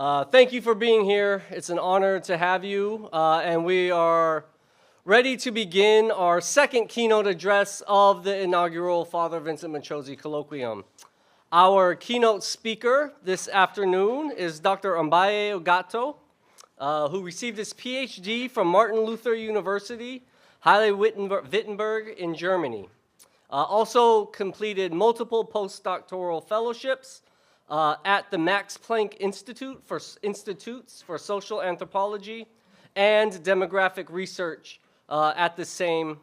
Thank you for being here. It's an honor to have you, and we are ready to begin our second keynote address of the inaugural Father Vincent Machozi Colloquium. Our keynote speaker this afternoon is Dr. Ambaye Ogato, who received his PhD from Martin Luther University, Halle-Wittenberg in Germany. Also completed multiple postdoctoral fellowships at the Max Planck Institutes for Social Anthropology and Demographic Research at the same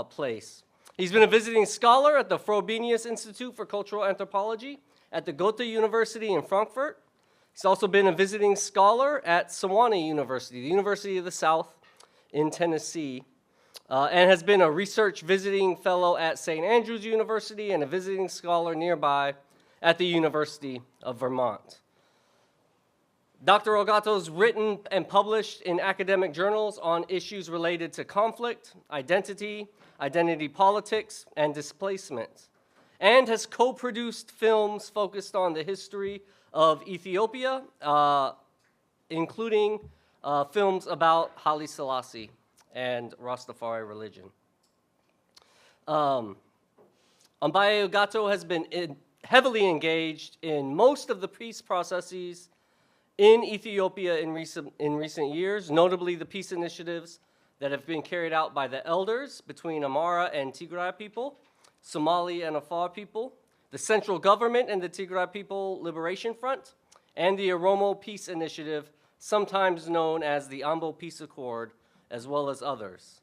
place. He's been a visiting scholar at the Frobenius Institute for Cultural Anthropology at the Goethe University in Frankfurt. He's also been a visiting scholar at Sewanee University, the University of the South in Tennessee, and has been a research visiting fellow at St. Andrews University and a visiting scholar nearby at the University of Vermont. Dr. Ogato's written and published in academic journals on issues related to conflict, identity politics, and displacement, and has co-produced films focused on the history of Ethiopia, including films about Haile Selassie and Rastafari religion. Ambaye Ogato has been heavily engaged in most of the peace processes in Ethiopia in recent years, notably the peace initiatives that have been carried out by the elders between Amhara and Tigray people, Somali and Afar people, the central government and the Tigray People Liberation Front, and the Oromo Peace Initiative, sometimes known as the Ambo Peace Accord, as well as others.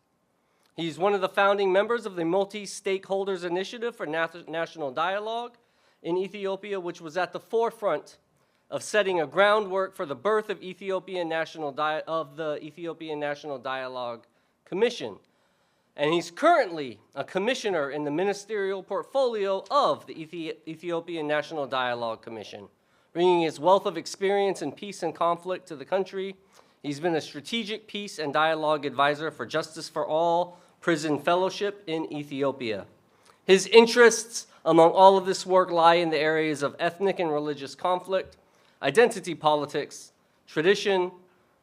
He's one of the founding members of the Multi-Stakeholders Initiative for National Dialogue in Ethiopia, which was at the forefront of setting a groundwork for the birth of the Ethiopian National Dialogue Commission. And he's currently a commissioner in the ministerial portfolio of the Ethiopian National Dialogue Commission, bringing his wealth of experience in peace and conflict to the country. He's been a strategic peace and dialogue advisor for Justice for All Prison Fellowship in Ethiopia. His interests among all of this work lie in the areas of ethnic and religious conflict, identity politics, tradition,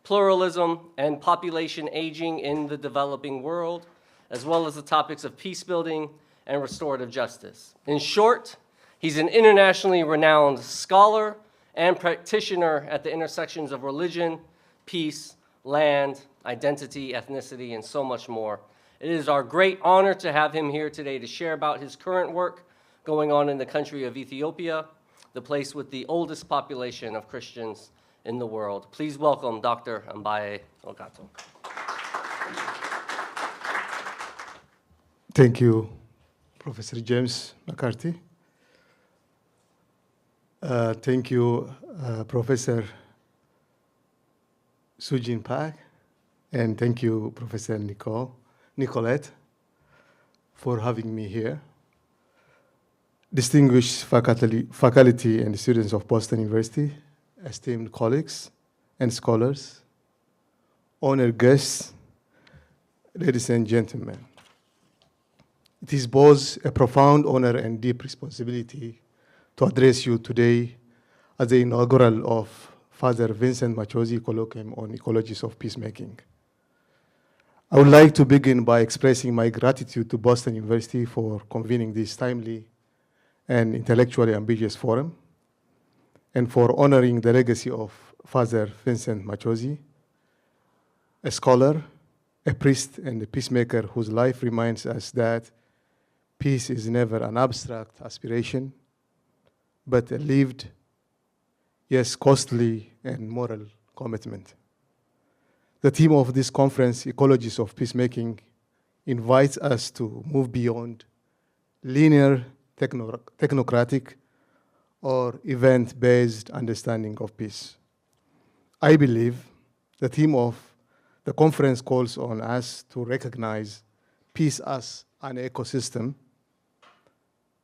pluralism, and population aging in the developing world, as well as the topics of peace building and restorative justice. In short, he's an internationally renowned scholar and practitioner at the intersections of religion, peace, land, identity, ethnicity, and so much more. It is our great honor to have him here today to share about his current work going on in the country of Ethiopia, the place with the oldest population of Christians in the world. Please welcome Dr. Ambaye Ogato. Thank you, Professor James McCarthy. Thank you, Professor Sujin Pak, and thank you, Professor Nicolette, for having me here. Distinguished faculty and students of Boston University, esteemed colleagues and scholars, honored guests, ladies and gentlemen. It is both a profound honor and deep responsibility to address you today as the inaugural of Father Vincent Machozi Colloquium on Ecologies of Peacemaking. I would like to begin by expressing my gratitude to Boston University for convening this timely and intellectually ambitious forum, and for honoring the legacy of Father Vincent Machozi, a scholar, a priest, and a peacemaker whose life reminds us that peace is never an abstract aspiration, but a lived, yes, costly and moral commitment. The theme of this conference, Ecologies of Peacemaking, invites us to move beyond linear, technocratic, or event-based understanding of peace. I believe the theme of the conference calls on us to recognize peace as an ecosystem,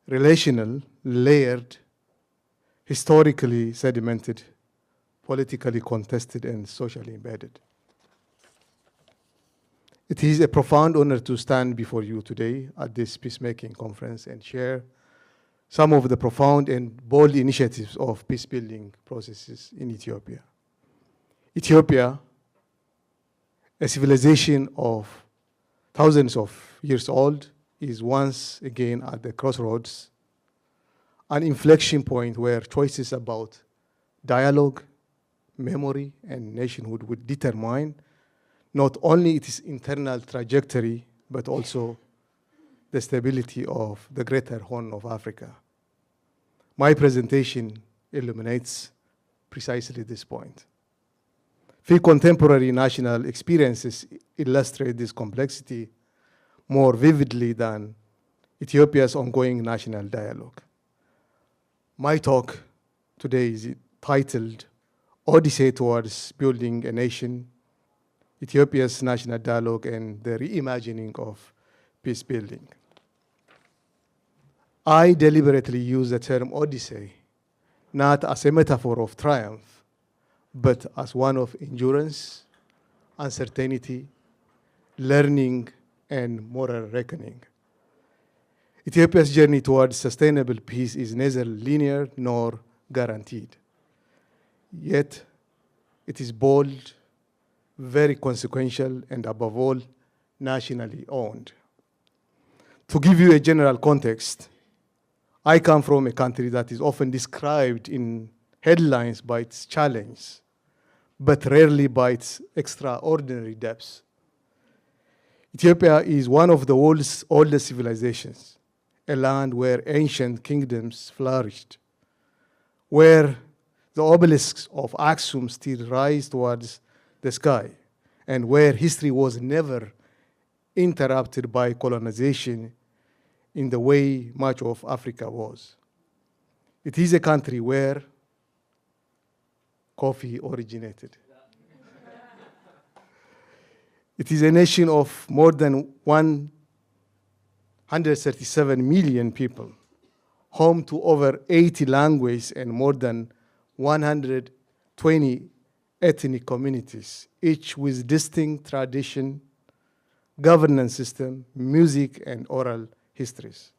relational, layered, historically sedimented, politically contested, and socially embedded. It is a profound honor to stand before you today at this peacemaking conference and share some of the profound and bold initiatives of peace-building processes in Ethiopia. Ethiopia, a civilization of thousands of years old, is once again at the crossroads, an inflection point where choices about dialogue, memory, and nationhood would determine not only its internal trajectory, but also the stability of the greater Horn of Africa. My presentation illuminates precisely this point. Few contemporary national experiences illustrate this complexity more vividly than Ethiopia's ongoing national dialogue. My talk today is titled Odyssey Towards Building a Nation, Ethiopia's National Dialogue and the Reimagining of Peace Building. I deliberately use the term Odyssey not as a metaphor of triumph, but as one of endurance, uncertainty, learning, and moral reckoning. Ethiopia's journey towards sustainable peace is neither linear nor guaranteed. Yet, it is bold, very consequential, and above all, nationally owned. To give you a general context, I come from a country that is often described in headlines by its challenge, but rarely by its extraordinary depths. Ethiopia is one of the world's oldest civilizations, a land where ancient kingdoms flourished, where the obelisks of Aksum still rise towards the sky, and where history was never interrupted by colonization in the way much of Africa was. It is a country where coffee originated. It is a nation of more than 137 million people, home to over 80 languages and more than 120 ethnic communities, each with distinct tradition, governance system, music, and oral histories.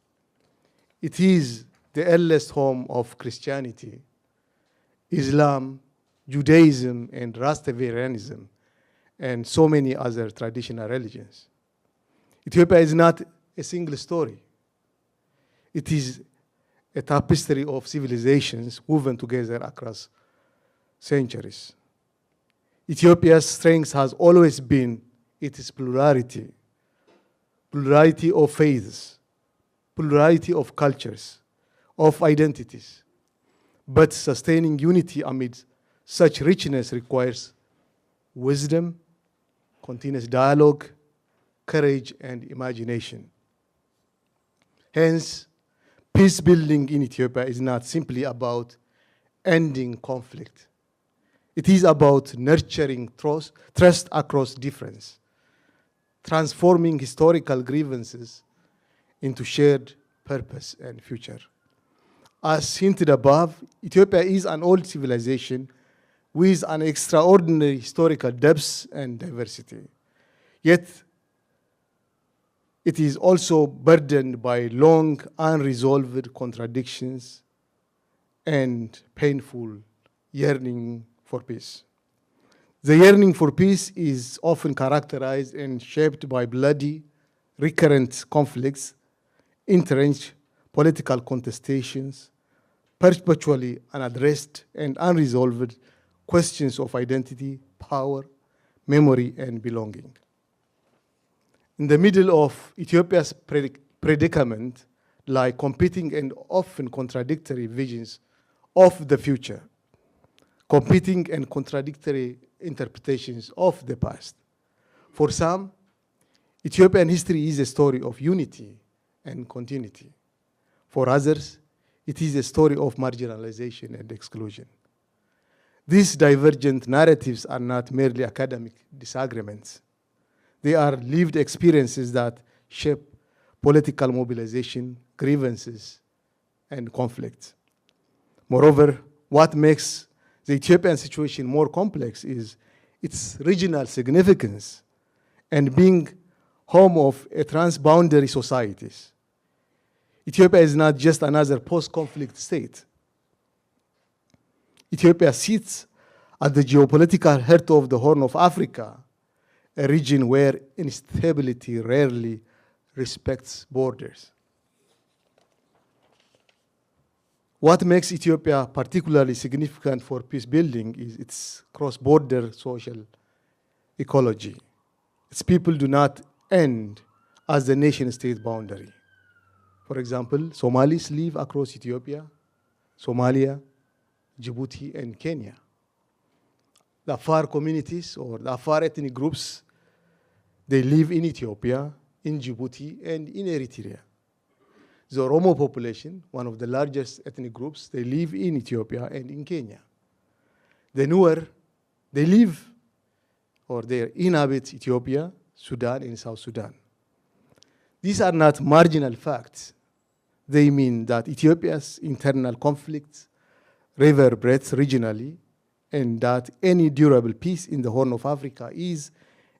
It is the earliest home of Christianity, Islam, Judaism, and Rastafarianism, and so many other traditional religions. Ethiopia is not a single story. It is a tapestry of civilizations woven together across centuries. Ethiopia's strength has always been its plurality, plurality of faiths, plurality of cultures, of identities. But sustaining unity amid such richness requires wisdom, continuous dialogue, courage, and imagination. Hence, peace building in Ethiopia is not simply about ending conflict. It is about nurturing trust across difference, transforming historical grievances into shared purpose and future. As hinted above, Ethiopia is an old civilization with an extraordinary historical depth and diversity. Yet, it is also burdened by long unresolved contradictions and painful yearning for peace. The yearning for peace is often characterized and shaped by bloody, recurrent conflicts, entrenched political contestations, perpetually unaddressed and unresolved questions of identity, power, memory, and belonging. In the middle of Ethiopia's predicament lie competing and often contradictory visions of the future, competing and contradictory interpretations of the past. For some, Ethiopian history is a story of unity and continuity. For others, it is a story of marginalization and exclusion. These divergent narratives are not merely academic disagreements. They are lived experiences that shape political mobilization, grievances, and conflicts. Moreover, what makes the Ethiopian situation more complex is its regional significance and being home of a transboundary societies. Ethiopia is not just another post-conflict state. Ethiopia sits at the geopolitical heart of the Horn of Africa, a region where instability rarely respects borders. What makes Ethiopia particularly significant for peace building is its cross-border social ecology. Its people do not end as the nation-state boundary. For example, Somalis live across Ethiopia, Somalia, Djibouti, and Kenya. The Afar communities or the Afar ethnic groups, they live in Ethiopia, in Djibouti, and in Eritrea. The Oromo population, one of the largest ethnic groups, they live in Ethiopia and in Kenya. The Nuer, they live or they inhabit Ethiopia, Sudan, and South Sudan. These are not marginal facts. They mean that Ethiopia's internal conflicts reverberates regionally, and that any durable peace in the Horn of Africa is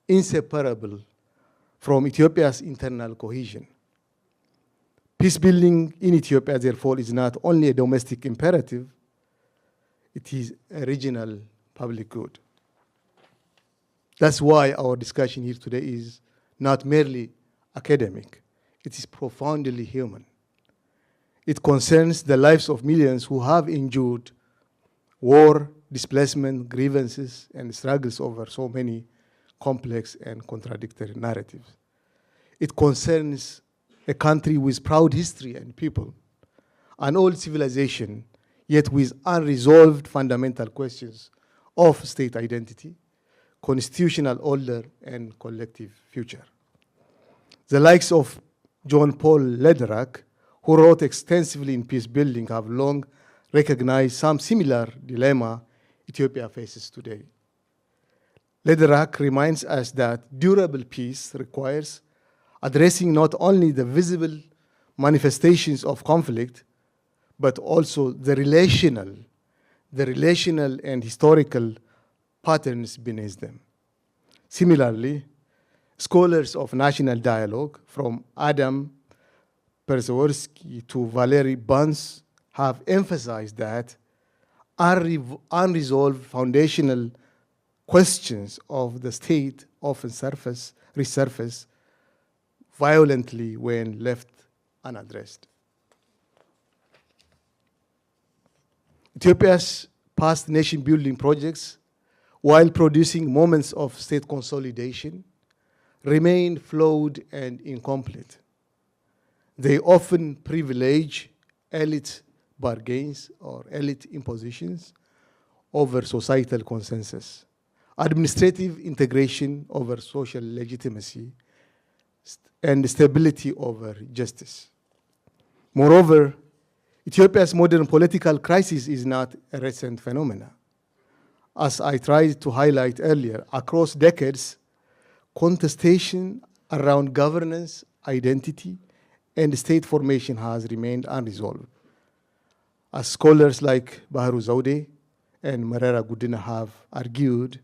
inseparable from Ethiopia's internal cohesion. Peace building in Ethiopia, therefore, is not only a domestic imperative, it is a regional public good. That's why our discussion here today is not merely academic, it is profoundly human. It concerns the lives of millions who have endured war, displacement, grievances, and struggles over so many complex and contradictory narratives. It concerns a country with proud history and people, an old civilization, yet with unresolved fundamental questions of state identity, constitutional order, and collective future. The likes of John Paul Lederach, who wrote extensively in peace building, have long recognized some similar dilemma Ethiopia faces today. Lederach reminds us that durable peace requires addressing not only the visible manifestations of conflict, but also the relational and historical patterns beneath them. Similarly, scholars of national dialogue, from Adam Perseworski to Valery Bunce, have emphasized that unresolved foundational questions of the state often resurface violently when left unaddressed. Ethiopia's past nation-building projects, while producing moments of state consolidation, remain flawed and incomplete. They often privilege elite bargains or elite impositions over societal consensus, administrative integration over social legitimacy, and stability over justice. Moreover, Ethiopia's modern political crisis is not a recent phenomenon. As I tried to highlight earlier, across decades, contestation around governance, identity, and state formation has remained unresolved. As scholars like Baharu Zaude and Marera Gudina have argued,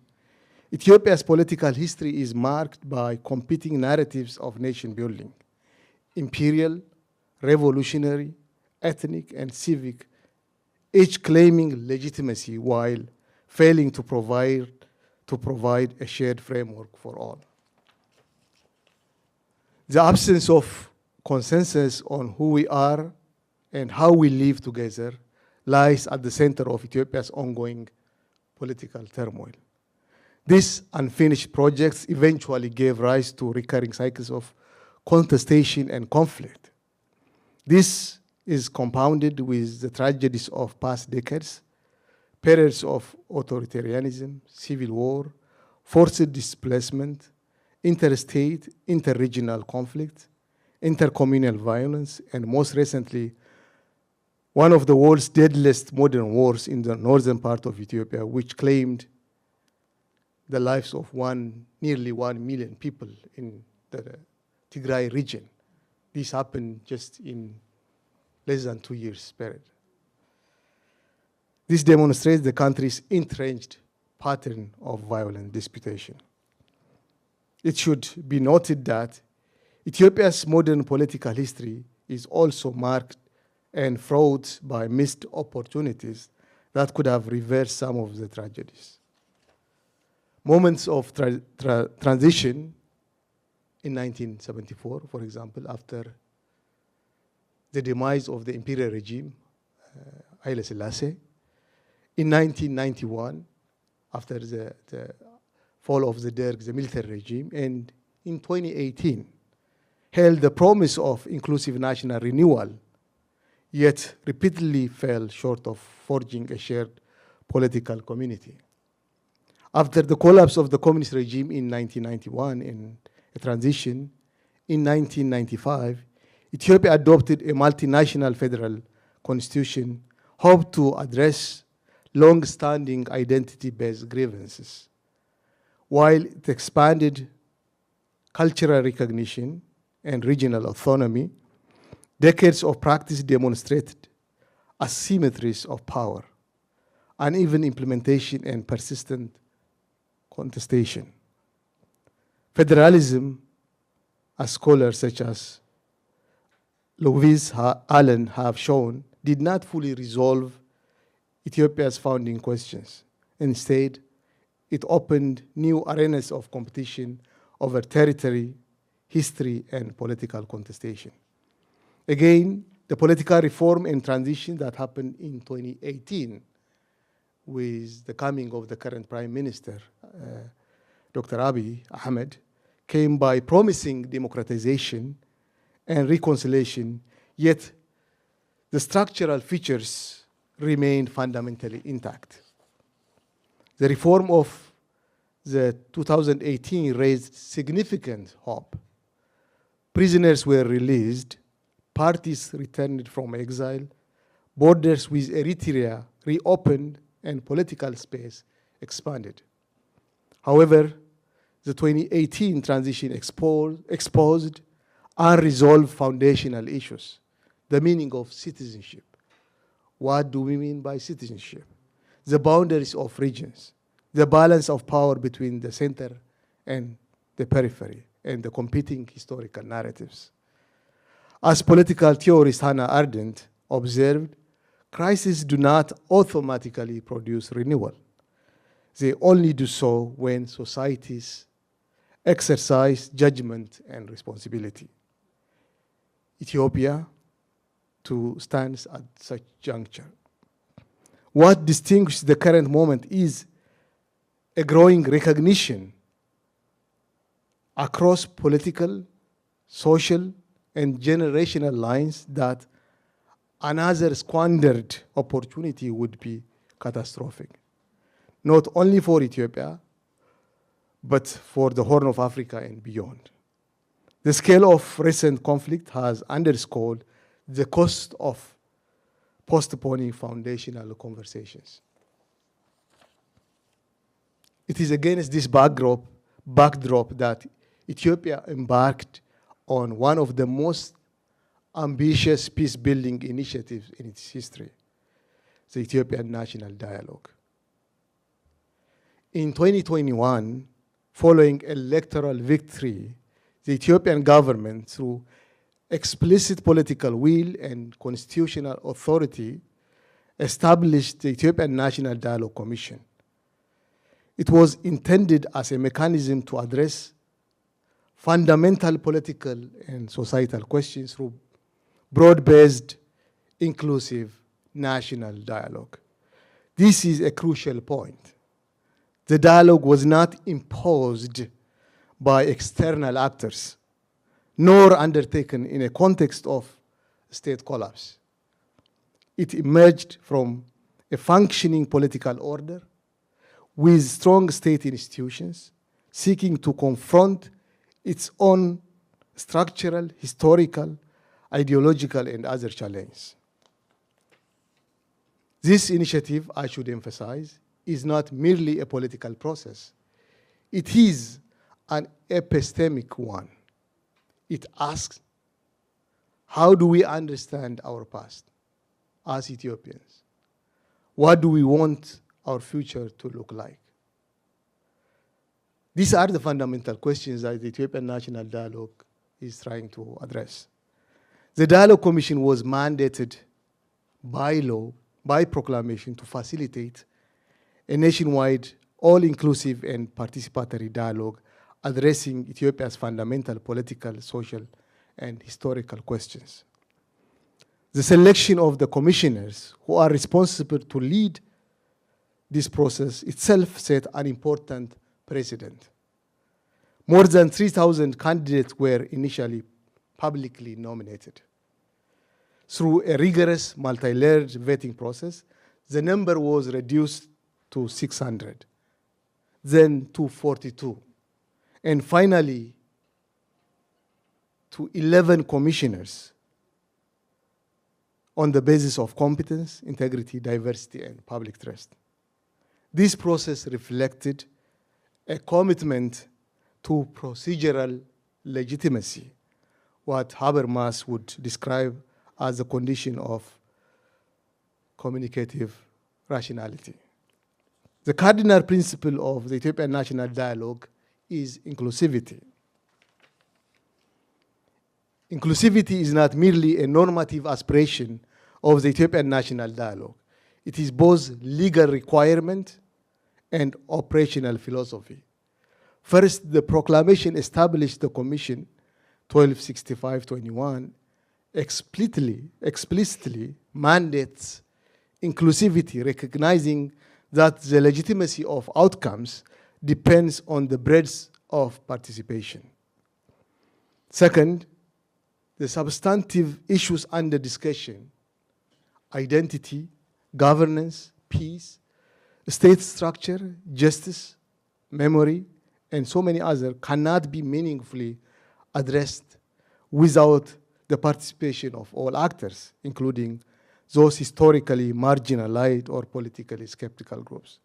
Ethiopia's political history is marked by competing narratives of nation building: imperial, revolutionary, ethnic, and civic, each claiming legitimacy while failing to provide a shared framework for all. The absence of consensus on who we are and how we live together lies at the center of Ethiopia's ongoing political turmoil. These unfinished projects eventually gave rise to recurring cycles of contestation and conflict. This is compounded with the tragedies of past decades, periods of authoritarianism, civil war, forced displacement, interstate, interregional conflict, intercommunal violence, and most recently, one of the world's deadliest modern wars in the northern part of Ethiopia, which claimed the lives of nearly 1 million people in the Tigray region. This happened just in less than 2 years period. This demonstrates the country's entrenched pattern of violent disputation. It should be noted that Ethiopia's modern political history is also marked and fraught by missed opportunities that could have reversed some of the tragedies. moments of transition in 1974, for example, after the demise of the imperial regime, Haile Selassie. In 1991, after the fall of the Derg, the military regime, and in 2018, held the promise of inclusive national renewal, yet repeatedly fell short of forging a shared political community. After the collapse of the communist regime in 1991 and a transition, in 1995, Ethiopia adopted a multinational federal constitution hoped to address long-standing identity-based grievances. While it expanded cultural recognition and regional autonomy, decades of practice demonstrated asymmetries of power, uneven implementation, and persistent contestation. Federalism, as scholars such as Louise Allen have shown, did not fully resolve Ethiopia's founding questions. Instead, it opened new arenas of competition over territory, history, and political contestation. Again, the political reform and transition that happened in 2018 with the coming of the current Prime Minister, Dr. Abiy Ahmed, came by promising democratization and reconciliation, yet the structural features remained fundamentally intact. The reform of the 2018 raised significant hope. Prisoners were released, parties returned from exile, borders with Eritrea reopened, and political space expanded. However, the 2018 transition exposed unresolved foundational issues. The meaning of citizenship. What do we mean by citizenship? The boundaries of regions, the balance of power between the center and the periphery, and the competing historical narratives. As political theorist Hannah Arendt observed, crises do not automatically produce renewal. They only do so when societies exercise judgment and responsibility. Ethiopia, too, stands at such juncture. What distinguishes the current moment is a growing recognition across political, social, and generational lines that another squandered opportunity would be catastrophic, not only for Ethiopia, but for the Horn of Africa and beyond. The scale of recent conflict has underscored the cost of postponing foundational conversations. It is against this backdrop that Ethiopia embarked on one of the most ambitious peace-building initiatives in its history, the Ethiopian National Dialogue. In 2021, following electoral victory, the Ethiopian government, through explicit political will and constitutional authority, established the Ethiopian National Dialogue Commission. It was intended as a mechanism to address fundamental political and societal questions through broad-based, inclusive national dialogue. This is a crucial point. The dialogue was not imposed by external actors, nor undertaken in a context of state collapse. It emerged from a functioning political order with strong state institutions seeking to confront its own structural, historical, ideological, and other challenges. This initiative, I should emphasize, is not merely a political process. It is an epistemic one. It asks, how do we understand our past as Ethiopians? What do we want our future to look like? These are the fundamental questions that the Ethiopian National Dialogue is trying to address. The Dialogue Commission was mandated by law, by proclamation, to facilitate a nationwide all-inclusive and participatory dialogue addressing Ethiopia's fundamental political, social, and historical questions. The selection of the commissioners who are responsible to lead this process itself set an important precedent. More than 3,000 candidates were initially publicly nominated. Through a rigorous multi-layered vetting process, the number was reduced to 600, then to 42, and finally to 11 commissioners on the basis of competence, integrity, diversity, and public trust. This process reflected a commitment to procedural legitimacy, what Habermas would describe as a condition of communicative rationality. The cardinal principle of the Ethiopian National Dialogue is inclusivity. Inclusivity is not merely a normative aspiration of the Ethiopian National Dialogue. It is both legal requirement and operational philosophy. First, the proclamation established the Commission 1265-21 explicitly mandates inclusivity, recognizing that the legitimacy of outcomes depends on the breadth of participation. Second, the substantive issues under discussion, identity, governance, peace, state structure, justice, memory, and so many others cannot be meaningfully addressed without the participation of all actors, including those historically marginalized or politically skeptical groups.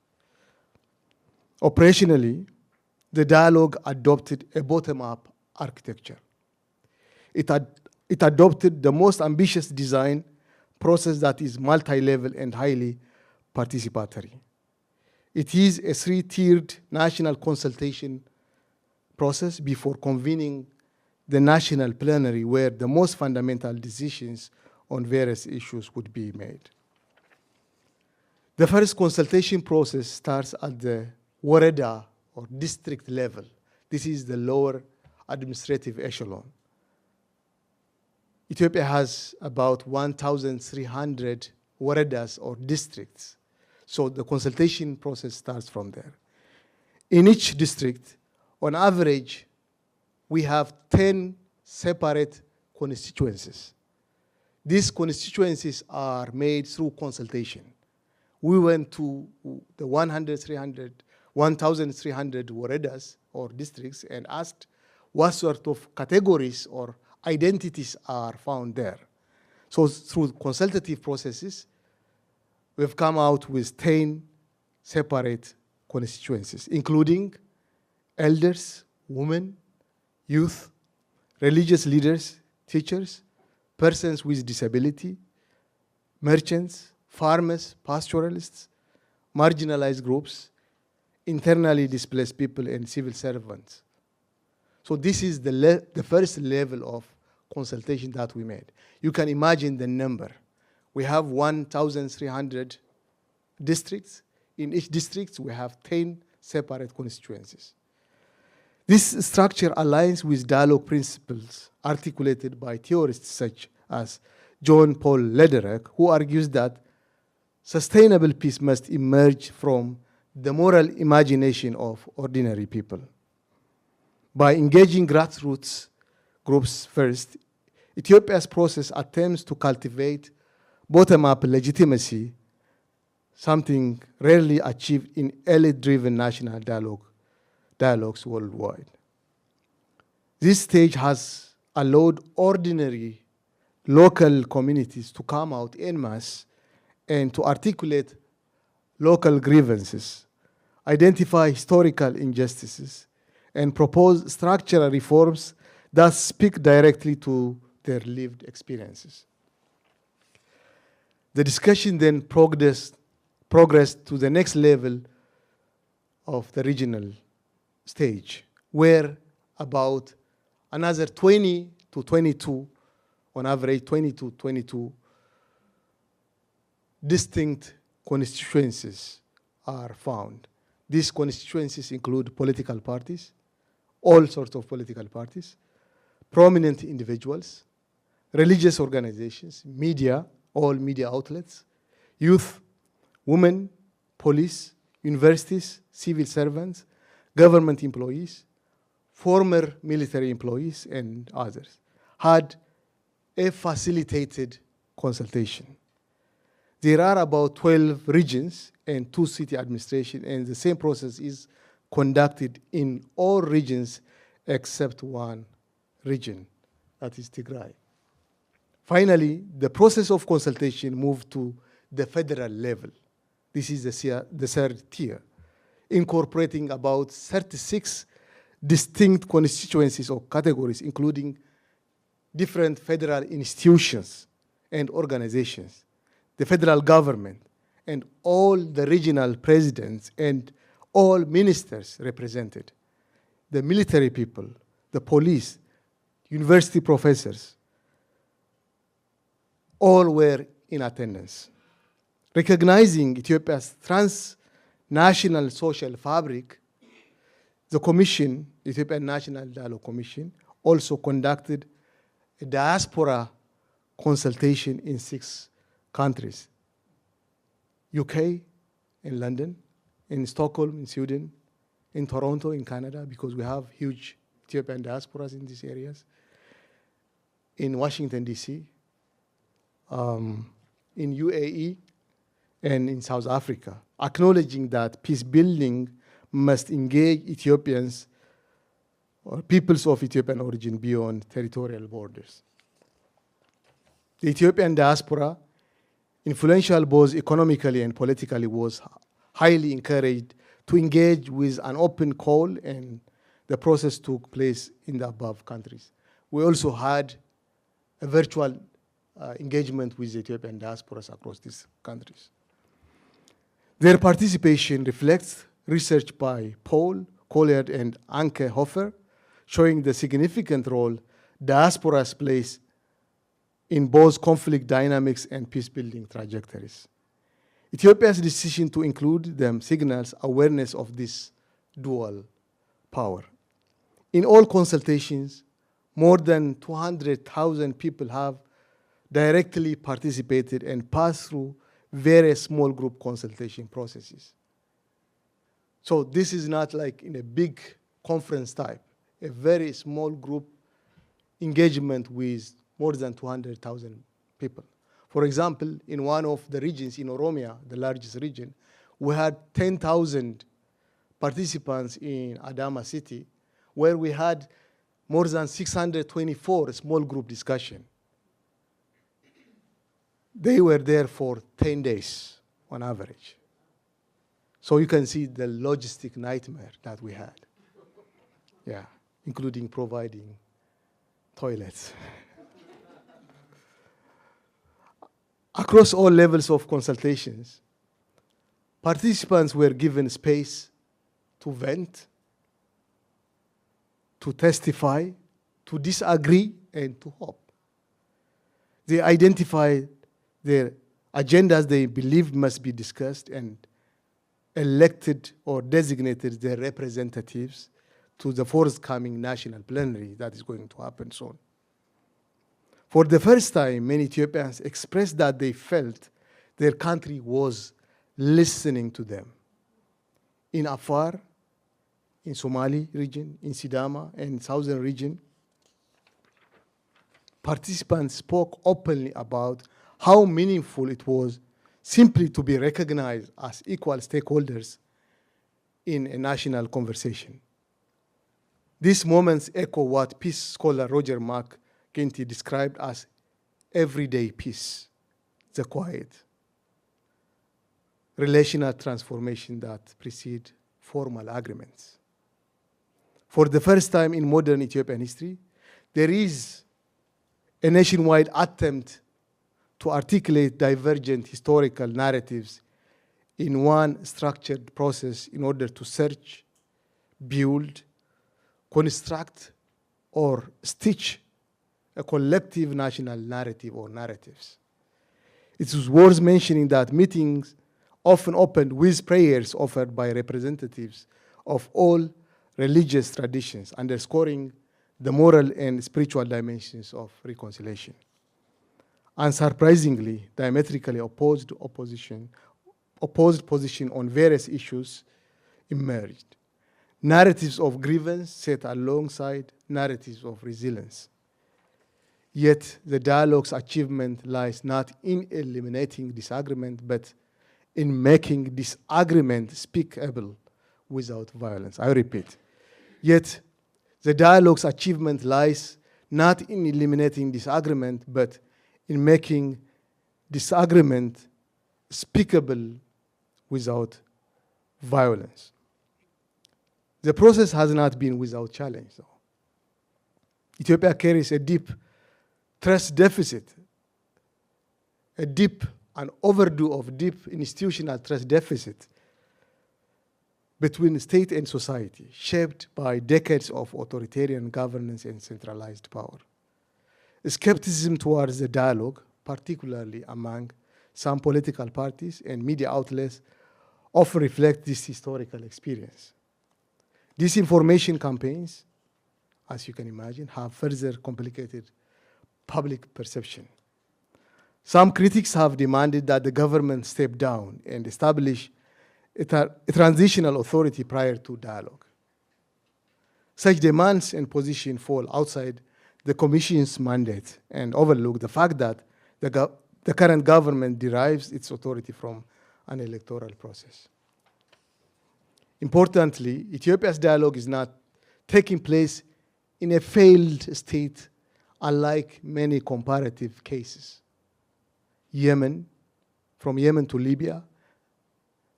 Operationally, the dialogue adopted a bottom-up architecture. It adopted the most ambitious design process that is multi-level and highly participatory. It is a three-tiered national consultation process before convening the national plenary where the most fundamental decisions on various issues would be made. The first consultation process starts at the Wareda or district level. This is the lower administrative echelon. Ethiopia has about 1,300 waredas or districts. So the consultation process starts from there. In each district, on average, we have 10 separate constituencies. These constituencies are made through consultation. We went to the 1,300 waredas or districts and asked what sort of categories or identities are found there. So through consultative processes, we've come out with 10 separate constituencies, including elders, women, youth, religious leaders, teachers, persons with disability, merchants, farmers, pastoralists, marginalized groups, internally displaced people, and civil servants. So this is the first level of consultation that we made. You can imagine the number. We have 1,300 districts. In each district, we have 10 separate constituencies. This structure aligns with dialogue principles articulated by theorists such as John Paul Lederach, who argues that sustainable peace must emerge from the moral imagination of ordinary people. By engaging grassroots groups first, Ethiopia's process attempts to cultivate bottom-up legitimacy, something rarely achieved in elite-driven national dialogues worldwide. This stage has allowed ordinary local communities to come out en masse and to articulate local grievances, identify historical injustices, and propose structural reforms that speak directly to their lived experiences. The discussion then progressed to the next level of the regional stage, where about another 20 to 22, on average 20 to 22 distinct constituencies are found. These constituencies include political parties, all sorts of political parties, prominent individuals, religious organizations, media, all media outlets, youth, women, police, universities, civil servants, government employees, former military employees, and others, had a facilitated consultation. There are about 12 regions and 2 city administrations, and the same process is conducted in all regions except one region, that is Tigray. Finally, the process of consultation moved to the federal level. This is the third tier, incorporating about 36 distinct constituencies or categories, including different federal institutions and organizations, the federal government, and all the regional presidents and all ministers represented, the military people, the police, university professors, all were in attendance. Recognizing Ethiopia's transnational social fabric, the Commission, the Ethiopian National Dialogue Commission, also conducted a diaspora consultation in 6 countries: UK, in London, in Stockholm, in Sweden, in Toronto, in Canada, because we have huge Ethiopian diasporas in these areas, in Washington, D.C., in UAE, and in South Africa, acknowledging that peace building must engage Ethiopians or peoples of Ethiopian origin beyond territorial borders. The Ethiopian diaspora, influential both economically and politically, was highly encouraged to engage with an open call, and the process took place in the above countries. We also had a virtual engagement with the Ethiopian diasporas across these countries. Their participation reflects research by Paul Colliard and Anke Hofer, showing the significant role diasporas plays in both conflict dynamics and peace-building trajectories. Ethiopia's decision to include them signals awareness of this dual power. In all consultations, more than 200,000 people have directly participated and passed through various small group consultation processes. So this is not like in a big conference type, a very small group engagement with more than 200,000 people. For example, in one of the regions in Oromia, the largest region, we had 10,000 participants in Adama city, where we had more than 624 small group discussion. They were there for 10 days on average. So you can see the logistic nightmare that we had. Yeah, including providing toilets. Across all levels of consultations, participants were given space to vent, to testify, to disagree, and to hope. They identified their agendas they believed must be discussed and elected or designated their representatives to the forthcoming national plenary that is going to happen soon. For the first time, many Ethiopians expressed that they felt their country was listening to them. In Afar, in Somali region, in Sidama, and southern region, participants spoke openly about how meaningful it was simply to be recognized as equal stakeholders in a national conversation. These moments echo what peace scholar Roger McGinty described as everyday peace, the quiet, relational transformation that precede formal agreements. For the first time in modern Ethiopian history, there is a nationwide attempt to articulate divergent historical narratives in one structured process in order to search, build, construct, or stitch a collective national narrative or narratives. It is worth mentioning that meetings often opened with prayers offered by representatives of all religious traditions, underscoring the moral and spiritual dimensions of reconciliation. Unsurprisingly, diametrically opposed position on various issues emerged. Narratives of grievance set alongside narratives of resilience. Yet the dialogue's achievement lies not in eliminating disagreement, but in making disagreement speakable without violence. I repeat, yet the dialogue's achievement lies not in eliminating disagreement, but in making disagreement speakable without violence. The process has not been without challenge, though. Ethiopia carries a deep trust deficit, an overdue of deep institutional trust deficit between state and society, shaped by decades of authoritarian governance and centralized power. Skepticism towards the dialogue, particularly among some political parties and media outlets, often reflect this historical experience. Disinformation campaigns, as you can imagine, have further complicated public perception. Some critics have demanded that the government step down and establish a transitional authority prior to dialogue. Such demands and positions fall outside the Commission's mandate and overlook the fact that the current government derives its authority from an electoral process. Importantly, Ethiopia's dialogue is not taking place in a failed state, unlike many comparative cases. From Yemen to Libya,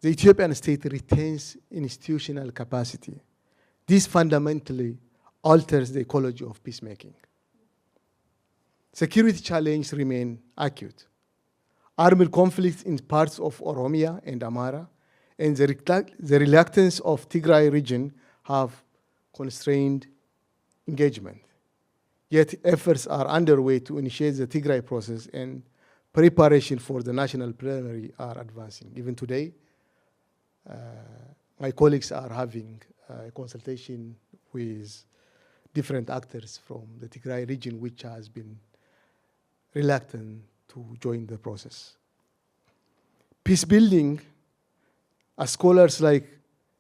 the Ethiopian state retains institutional capacity. This fundamentally alters the ecology of peacemaking. Security challenges remain acute. Armed conflicts in parts of Oromia and Amara and the reluctance of Tigray region have constrained engagement. Yet efforts are underway to initiate the Tigray process, and preparation for the national plenary are advancing. Even today, my colleagues are having a consultation with different actors from the Tigray region, which has been reluctant to join the process. Peace building, as scholars like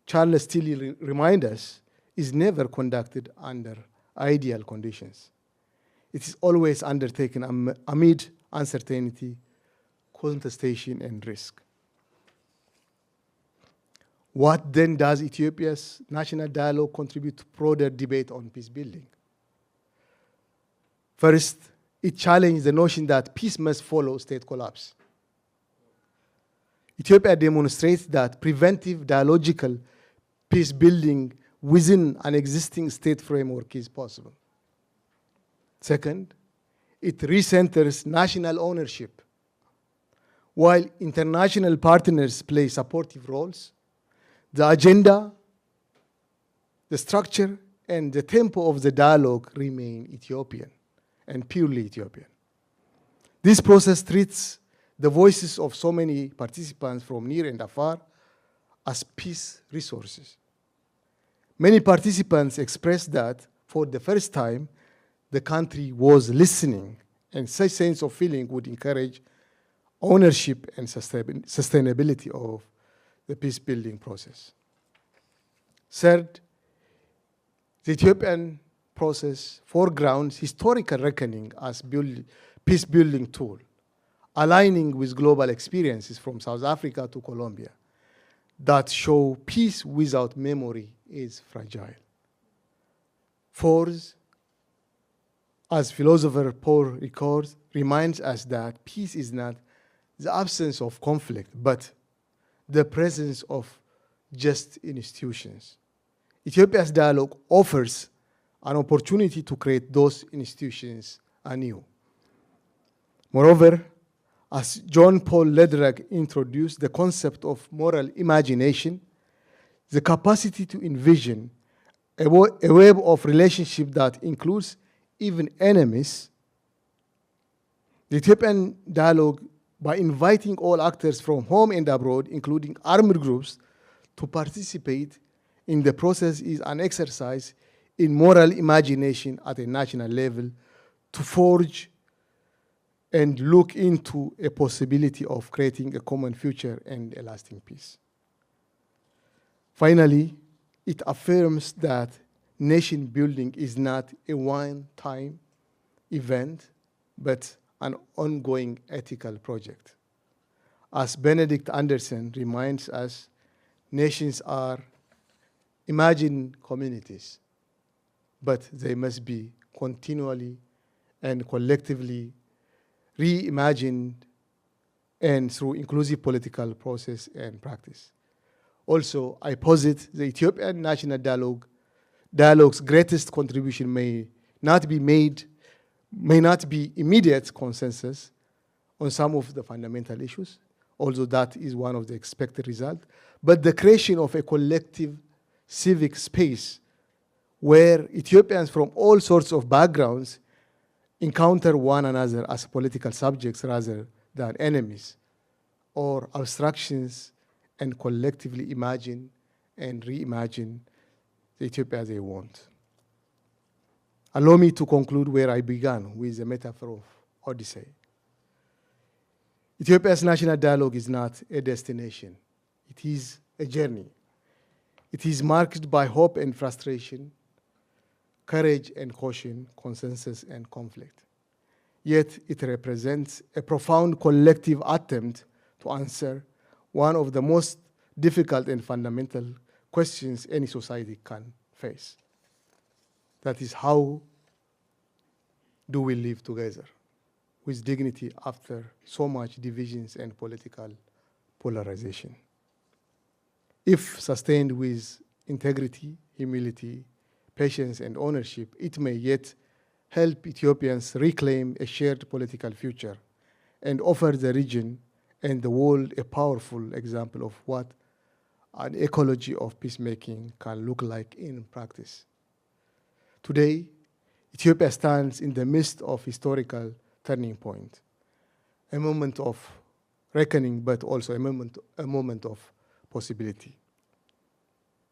Charles Tilly remind us, is never conducted under ideal conditions. It is always undertaken amid uncertainty, contestation, and risk. What then does Ethiopia's national dialogue contribute to broader debate on peace building? First, it challenged the notion that peace must follow state collapse. Ethiopia demonstrates that preventive dialogical peace building within an existing state framework is possible. Second, it recenters national ownership. While international partners play supportive roles, the agenda, the structure, and the tempo of the dialogue remain Ethiopian and purely Ethiopian. This process treats the voices of so many participants from near and afar as peace resources. Many participants expressed that for the first time, the country was listening, and such sense of feeling would encourage ownership and sustainability of the peace-building process. Third, the Ethiopian process foregrounds historical reckoning as peace-building tool, aligning with global experiences from South Africa to Colombia that show peace without memory is fragile. Fourth, as philosopher Paul Ricoeur reminds us that peace is not the absence of conflict, but the presence of just institutions. Ethiopia's dialogue offers an opportunity to create those institutions anew. Moreover, as John Paul Lederach introduced the concept of moral imagination, the capacity to envision a web of relationship that includes even enemies, the Ethiopian dialogue by inviting all actors from home and abroad, including armed groups, to participate in the process is an exercise in moral imagination at a national level to forge and look into a possibility of creating a common future and a lasting peace. Finally, it affirms that nation building is not a one-time event, but an ongoing ethical project. As Benedict Anderson reminds us, nations are imagined communities, but they must be continually and collectively reimagined and through inclusive political process and practice. Also, I posit the Ethiopian National Dialogue's greatest contribution may not be immediate consensus on some of the fundamental issues, although that is one of the expected results, but the creation of a collective civic space where Ethiopians from all sorts of backgrounds encounter one another as political subjects rather than enemies or abstractions, and collectively imagine and reimagine the Ethiopia they want. Allow me to conclude where I began, with the metaphor of Odyssey. Ethiopia's national dialogue is not a destination. It is a journey. It is marked by hope and frustration, courage and caution, consensus and conflict. Yet it represents a profound collective attempt to answer one of the most difficult and fundamental questions any society can face. That is, how do we live together with dignity after so much divisions and political polarization? If sustained with integrity, humility, patience, and ownership, it may yet help Ethiopians reclaim a shared political future and offer the region and the world a powerful example of what an ecology of peacemaking can look like in practice. Today, Ethiopia stands in the midst of historical turning point, a moment of reckoning, but also a moment of possibility.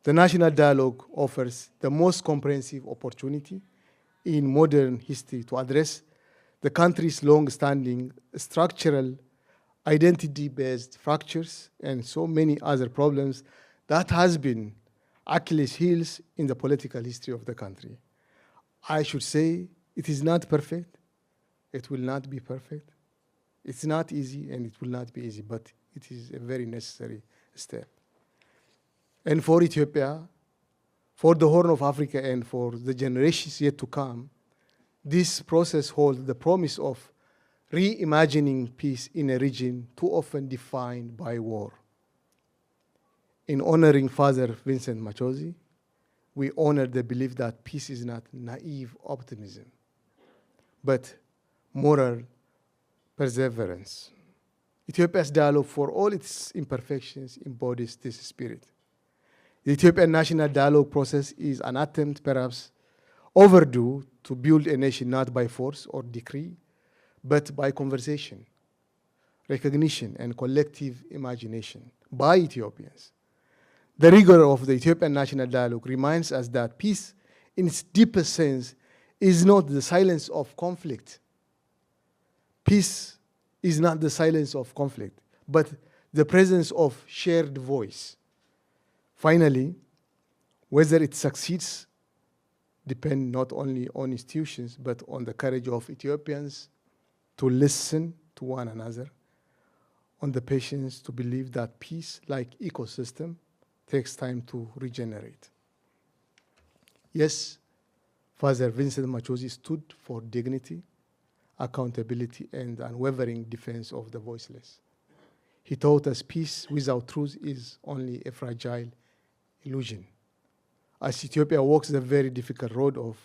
The national dialogue offers the most comprehensive opportunity in modern history to address the country's long-standing structural identity-based fractures and so many other problems that has been Achilles' heels in the political history of the country. I should say it is not perfect. It will not be perfect. It's not easy and it will not be easy, but it is a very necessary step. And for Ethiopia, for the Horn of Africa, and for the generations yet to come, this process holds the promise of reimagining peace in a region too often defined by war. In honoring Father Vincent Machozi, we honor the belief that peace is not naive optimism, but moral perseverance. Ethiopia's dialogue, for all its imperfections, embodies this spirit. The Ethiopian National Dialogue process is an attempt, perhaps overdue, to build a nation not by force or decree, but by conversation, recognition, and collective imagination by Ethiopians. The rigor of the Ethiopian National Dialogue reminds us that peace, in its deepest sense, is not the silence of conflict. Peace is not the silence of conflict, but the presence of shared voice. Finally, whether it succeeds depends not only on institutions, but on the courage of Ethiopians to listen to one another, on the patience to believe that peace, like ecosystem, takes time to regenerate. Yes, Father Vincent Machozi stood for dignity, accountability, and unwavering defense of the voiceless. He taught us peace without truth is only a fragile illusion. As Ethiopia walks the very difficult road of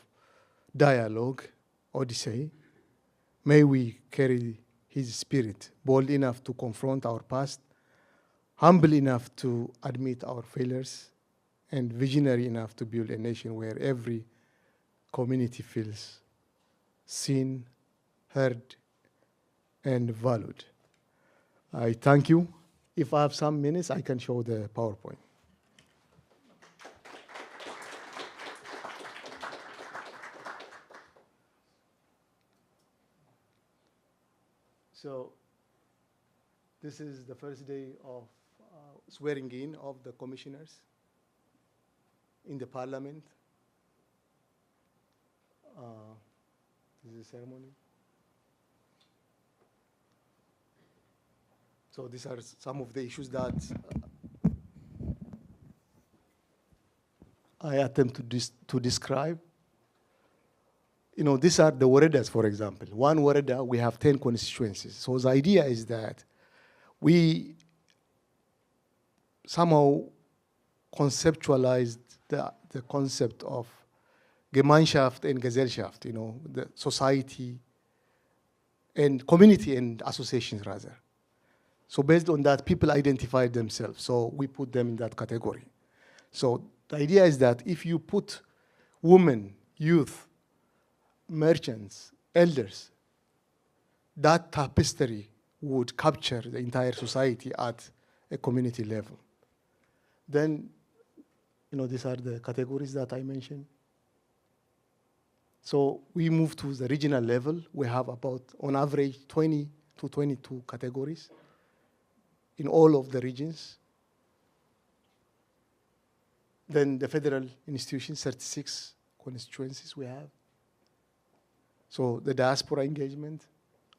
dialogue, Odyssey, may we carry his spirit, bold enough to confront our past, humble enough to admit our failures, and visionary enough to build a nation where every community feels seen, heard, and valued. I thank you. If I have some minutes, I can show the PowerPoint. So this is the first day of swearing in of the commissioners in the parliament. This is a ceremony. So these are some of the issues that I attempt to describe. You know, these are the woredas, for example. One woreda, we have 10 constituencies. So the idea is that we somehow conceptualized the concept of Gemeinschaft and Gesellschaft, you know, the society and community and associations, rather. So based on that, people identified themselves. So we put them in that category. So the idea is that if you put women, youth, merchants, elders, that tapestry would capture the entire society at a community level. Then, you know, these are the categories that I mentioned. So we move to the regional level. We have about, on average, 20 to 22 categories in all of the regions. Then the federal institutions, 36 constituencies we have. So the diaspora engagement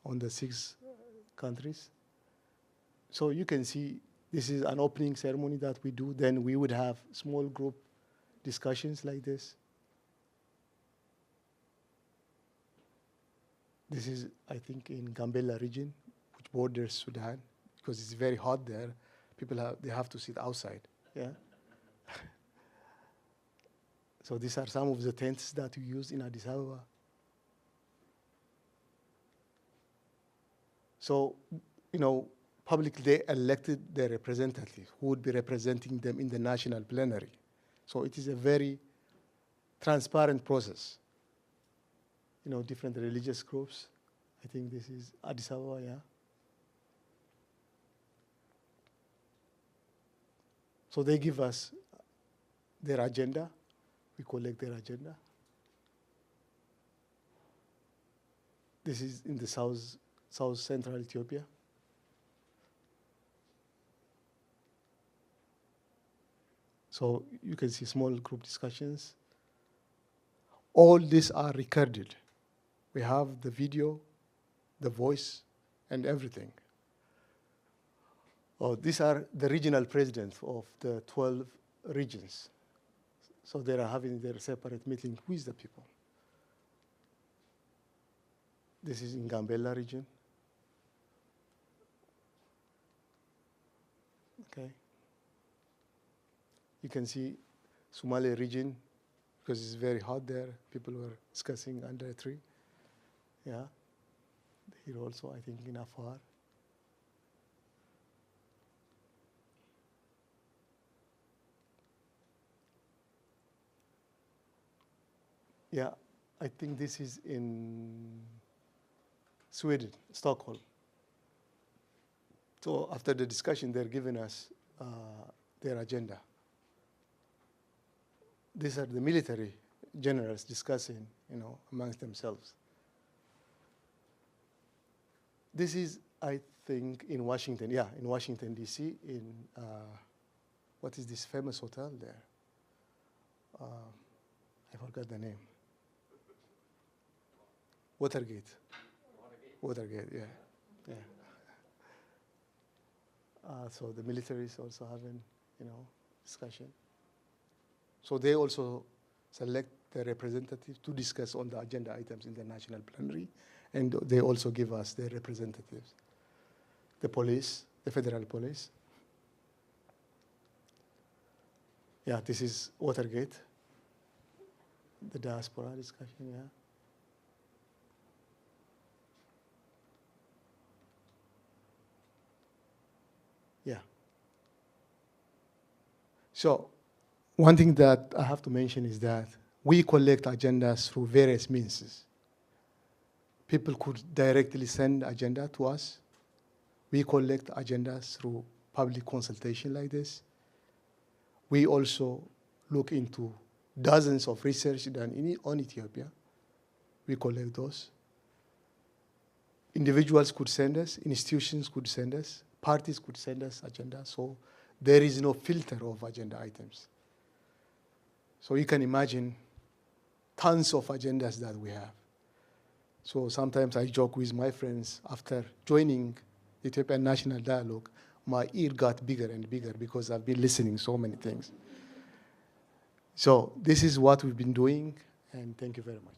on the 6 countries. So you can see this is an opening ceremony that we do. Then we would have small group discussions like this. This is, I think, in Gambela region, which borders Sudan, because it's very hot there. People they have to sit outside. Yeah. So these are some of the tents that we use in Addis Ababa. So, you know, publicly they elected their representative who would be representing them in the national plenary. So it is a very transparent process. You know, different religious groups. I think this is Addis Ababa, yeah. So they give us their agenda. We collect their agenda. This is in the south central Ethiopia. So you can see small group discussions. All these are recorded. We have the video, the voice, and everything. Oh, these are the regional presidents of the 12 regions. So they are having their separate meeting with the people. This is in Gambela region. Okay. You can see Somali region, because it's very hot there. People were discussing under a tree. Yeah. Here also, I think, in Afar. Yeah, I think this is in Sweden, Stockholm. So after the discussion, they're giving us their agenda. These are the military generals discussing, you know, amongst themselves. This is, I think, in Washington. Yeah, in Washington, D.C., in what is this famous hotel there? I forgot the name. Watergate. Watergate, yeah. Yeah. So the military is also having, you know, discussion. So they also select the representatives to discuss on the agenda items in the national plenary, and they also give us their representatives. The police, the federal police. Yeah, this is Watergate, the diaspora discussion, yeah. Yeah. So one thing that I have to mention is that we collect agendas through various means. People could directly send agenda to us. We collect agendas through public consultation like this. We also look into dozens of research done on Ethiopia. We collect those. Individuals could send us, institutions could send us, parties could send us agendas. So there is no filter of agenda items. So you can imagine tons of agendas that we have. So sometimes I joke with my friends, after joining the Ethiopian National Dialogue, my ear got bigger and bigger because I've been listening so many things. So this is what we've been doing, and thank you very much.